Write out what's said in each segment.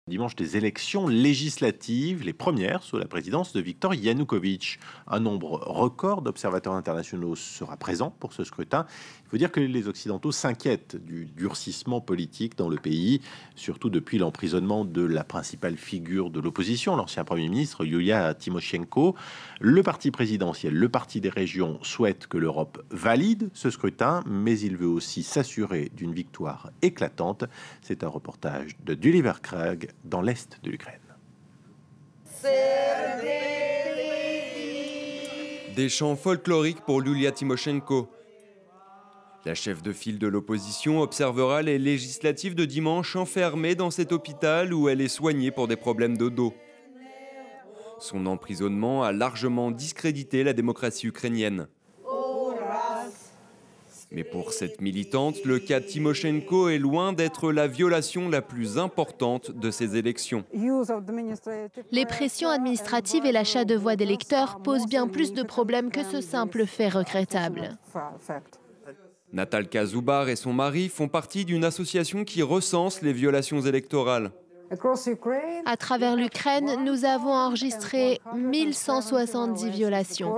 Dimanche, des élections législatives, les premières sous la présidence de Viktor Yanukovych. Un nombre record d'observateurs internationaux sera présent pour ce scrutin. Il faut dire que les Occidentaux s'inquiètent du durcissement politique dans le pays, surtout depuis l'emprisonnement de la principale figure de l'opposition, l'ancien Premier ministre Yulia Tymoshenko. Le parti présidentiel, le parti des régions, souhaite que l'Europe valide ce scrutin, mais il veut aussi s'assurer d'une victoire éclatante. C'est un reportage de Gulliver Craig dans l'est de l'Ukraine. Des chants folkloriques pour Yulia Tymoshenko. La chef de file de l'opposition observera les législatives de dimanche enfermée dans cet hôpital où elle est soignée pour des problèmes de dos. Son emprisonnement a largement discrédité la démocratie ukrainienne. Mais pour cette militante, le cas Tymoshenko est loin d'être la violation la plus importante de ces élections. Les pressions administratives et l'achat de voix d'électeurs posent bien plus de problèmes que ce simple fait regrettable. Natalka Zubar et son mari font partie d'une association qui recense les violations électorales. À travers l'Ukraine, nous avons enregistré 1170 violations.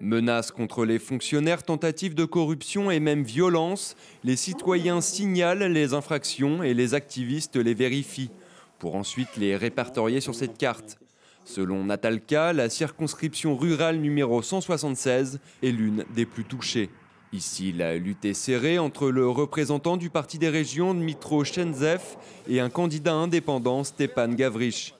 Menaces contre les fonctionnaires, tentatives de corruption et même violence, les citoyens signalent les infractions et les activistes les vérifient, pour ensuite les répertorier sur cette carte. Selon Natalka, la circonscription rurale numéro 176 est l'une des plus touchées. Ici, la lutte est serrée entre le représentant du Parti des régions, Dmytro Shentsev, et un candidat indépendant, Stepan Gavrish.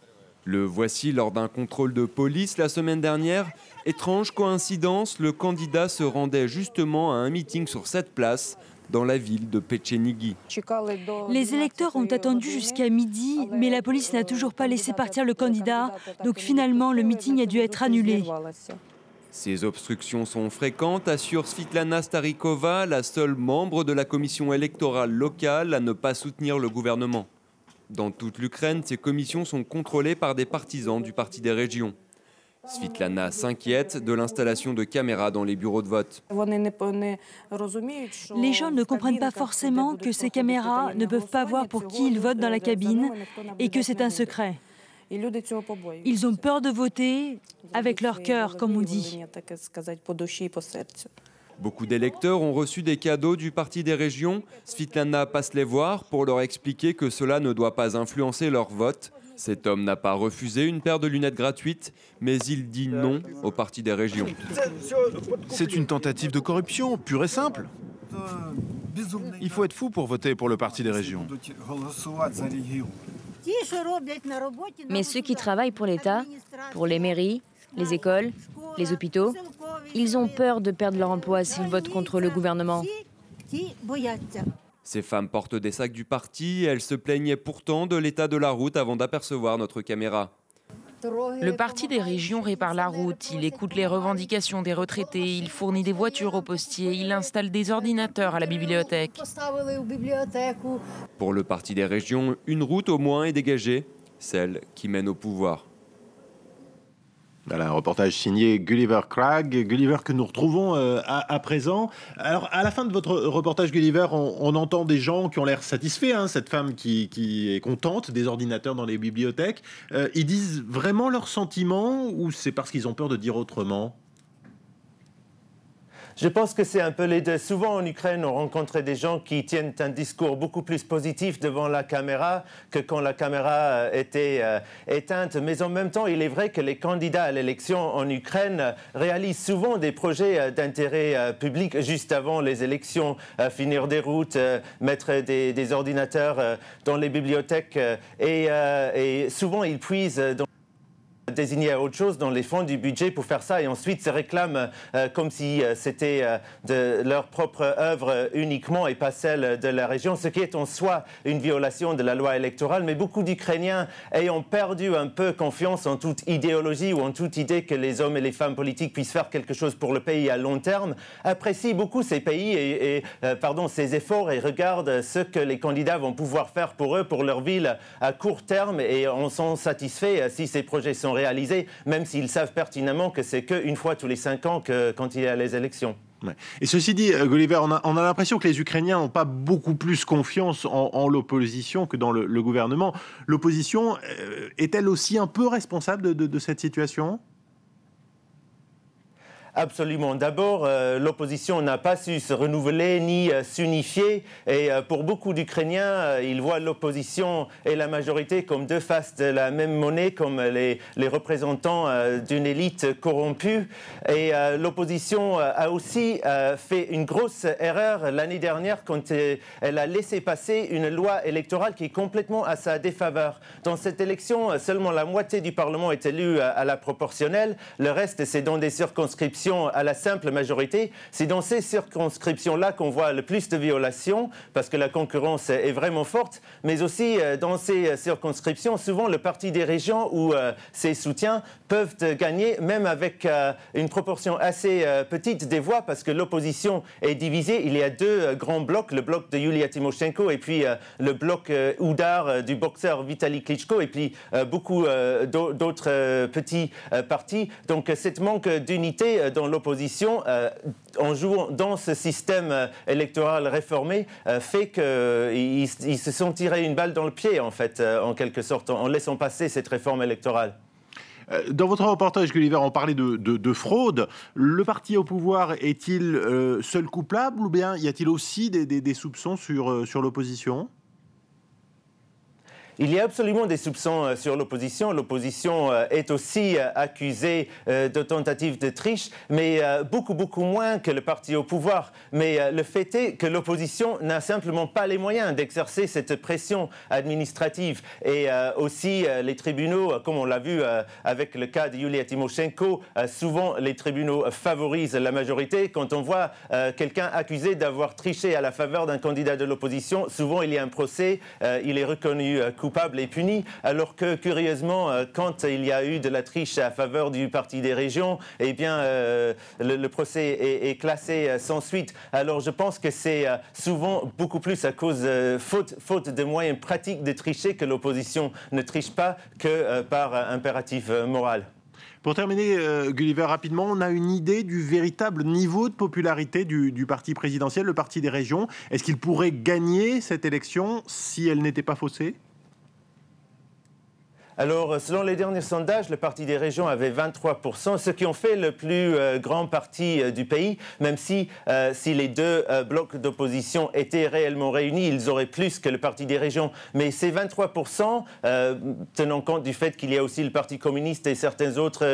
Le voici lors d'un contrôle de police la semaine dernière. Étrange coïncidence, le candidat se rendait justement à un meeting sur cette place, dans la ville de Petchenigi. Les électeurs ont attendu jusqu'à midi, mais la police n'a toujours pas laissé partir le candidat. Donc finalement, le meeting a dû être annulé. Ces obstructions sont fréquentes, assure Svitlana Starikova, la seule membre de la commission électorale locale à ne pas soutenir le gouvernement. Dans toute l'Ukraine, ces commissions sont contrôlées par des partisans du Parti des régions. Svitlana s'inquiète de l'installation de caméras dans les bureaux de vote. Les gens ne comprennent pas forcément que ces caméras ne peuvent pas voir pour qui ils votent dans la cabine et que c'est un secret. Ils ont peur de voter avec leur cœur, comme on dit. Beaucoup d'électeurs ont reçu des cadeaux du Parti des régions. Svitlana passe les voir pour leur expliquer que cela ne doit pas influencer leur vote. Cet homme n'a pas refusé une paire de lunettes gratuites, mais il dit non au Parti des régions. C'est une tentative de corruption, pure et simple. Il faut être fou pour voter pour le Parti des régions. Mais ceux qui travaillent pour l'État, pour les mairies, les écoles, les hôpitaux, ils ont peur de perdre leur emploi s'ils votent contre le gouvernement. Ces femmes portent des sacs du parti, elles se plaignaient pourtant de l'état de la route avant d'apercevoir notre caméra. Le Parti des régions répare la route, il écoute les revendications des retraités, il fournit des voitures aux postiers, il installe des ordinateurs à la bibliothèque. Pour le Parti des régions, une route au moins est dégagée, celle qui mène au pouvoir. Voilà, un reportage signé Gulliver Craig, Gulliver que nous retrouvons à présent. Alors, à la fin de votre reportage, Gulliver, on entend des gens qui ont l'air satisfaits, hein, cette femme qui est contente des ordinateurs dans les bibliothèques. Ils disent vraiment leurs sentiments ou c'est parce qu'ils ont peur de dire autrement ? Je pense que c'est un peu les deux. Souvent en Ukraine, on rencontre des gens qui tiennent un discours beaucoup plus positif devant la caméra que quand la caméra était éteinte. Mais en même temps, il est vrai que les candidats à l'élection en Ukraine réalisent souvent des projets d'intérêt public juste avant les élections. Finir des routes, mettre des ordinateurs dans les bibliothèques. Et souvent, ils puisent dans désigner autre chose dans les fonds du budget pour faire ça et ensuite se réclament comme si c'était de leur propre œuvre uniquement et pas celle de la région, ce qui est en soi une violation de la loi électorale. Mais beaucoup d'Ukrainiens ayant perdu un peu confiance en toute idéologie ou en toute idée que les hommes et les femmes politiques puissent faire quelque chose pour le pays à long terme, apprécient beaucoup ces pays et ces efforts et regardent ce que les candidats vont pouvoir faire pour eux, pour leur ville à court terme et en sont satisfaits si ces projets sont réalisés, même s'ils savent pertinemment que c'est qu'une fois tous les 5 ans quand il y a les élections. Ouais. Et ceci dit, Gulliver, on a l'impression que les Ukrainiens n'ont pas beaucoup plus confiance en l'opposition que dans le gouvernement. L'opposition est-elle aussi un peu responsable de cette situation ? Absolument. D'abord, l'opposition n'a pas su se renouveler ni s'unifier. Et pour beaucoup d'Ukrainiens, ils voient l'opposition et la majorité comme deux faces de la même monnaie, comme les représentants d'une élite corrompue. Et l'opposition a aussi fait une grosse erreur l'année dernière quand elle a laissé passer une loi électorale qui est complètement à sa défaveur. Dans cette élection, seulement la moitié du Parlement est élue à la proportionnelle. Le reste, c'est dans des circonscriptions à la simple majorité. C'est dans ces circonscriptions-là qu'on voit le plus de violations, parce que la concurrence est vraiment forte, mais aussi dans ces circonscriptions, souvent le parti des régions ou ses soutiens peuvent gagner, même avec une proportion assez petite des voix, parce que l'opposition est divisée. Il y a deux grands blocs, le bloc de Yulia Tymoshenko et puis le bloc Oudar du boxeur Vitaly Klitschko, et puis beaucoup d'autres petits partis. Donc, cette manque d'unité dans l'opposition, en jouant dans ce système électoral réformé, fait qu'ils se sont tirés une balle dans le pied, en fait, en quelque sorte, en laissant passer cette réforme électorale. Dans votre reportage, Gulliver, on parlait de fraude. Le parti au pouvoir est-il seul coupable, ou bien y a-t-il aussi des soupçons sur l'opposition ? Il y a absolument des soupçons sur l'opposition. L'opposition est aussi accusée de tentatives de triche, mais beaucoup moins que le parti au pouvoir. Mais le fait est que l'opposition n'a simplement pas les moyens d'exercer cette pression administrative. Et aussi les tribunaux, comme on l'a vu avec le cas de Yulia Tymoshenko, souvent les tribunaux favorisent la majorité. Quand on voit quelqu'un accusé d'avoir triché à la faveur d'un candidat de l'opposition, souvent il y a un procès, il est reconnu coupable et puni, alors que curieusement, quand il y a eu de la triche à faveur du Parti des régions, eh bien, le procès est classé sans suite. Alors je pense que c'est souvent beaucoup plus à cause faute de moyens pratiques de tricher que l'opposition ne triche pas que par impératif moral. Pour terminer, Gulliver, rapidement, on a une idée du véritable niveau de popularité du parti présidentiel, le Parti des régions. Est-ce qu'il pourrait gagner cette élection si elle n'était pas faussée ? Alors, selon les derniers sondages, le Parti des régions avait 23%, ce qui en fait le plus grand parti du pays, même si les deux blocs d'opposition étaient réellement réunis, ils auraient plus que le Parti des régions. Mais ces 23%, tenant compte du fait qu'il y a aussi le Parti communiste et certains autres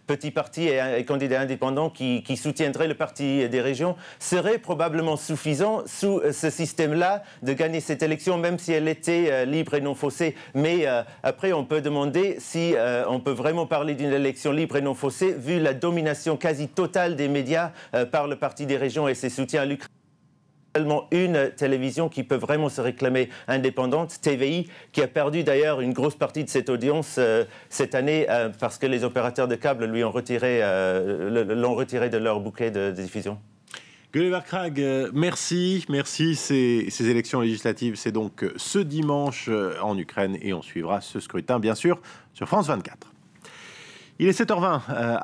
petits partis et candidats indépendants qui soutiendraient le Parti des régions, seraient probablement suffisants sous ce système-là de gagner cette élection, même si elle était libre et non faussée. Mais après, on peut demander si on peut vraiment parler d'une élection libre et non faussée, vu la domination quasi totale des médias par le Parti des régions et ses soutiens à l'Ukraine. Seulement une télévision qui peut vraiment se réclamer indépendante, TVI, qui a perdu d'ailleurs une grosse partie de cette audience cette année parce que les opérateurs de câble l'ont retiré de leur bouquet de diffusion. Gulliver Krag, merci. Ces élections législatives, c'est donc ce dimanche en Ukraine et on suivra ce scrutin, bien sûr, sur France 24. Il est 7h20.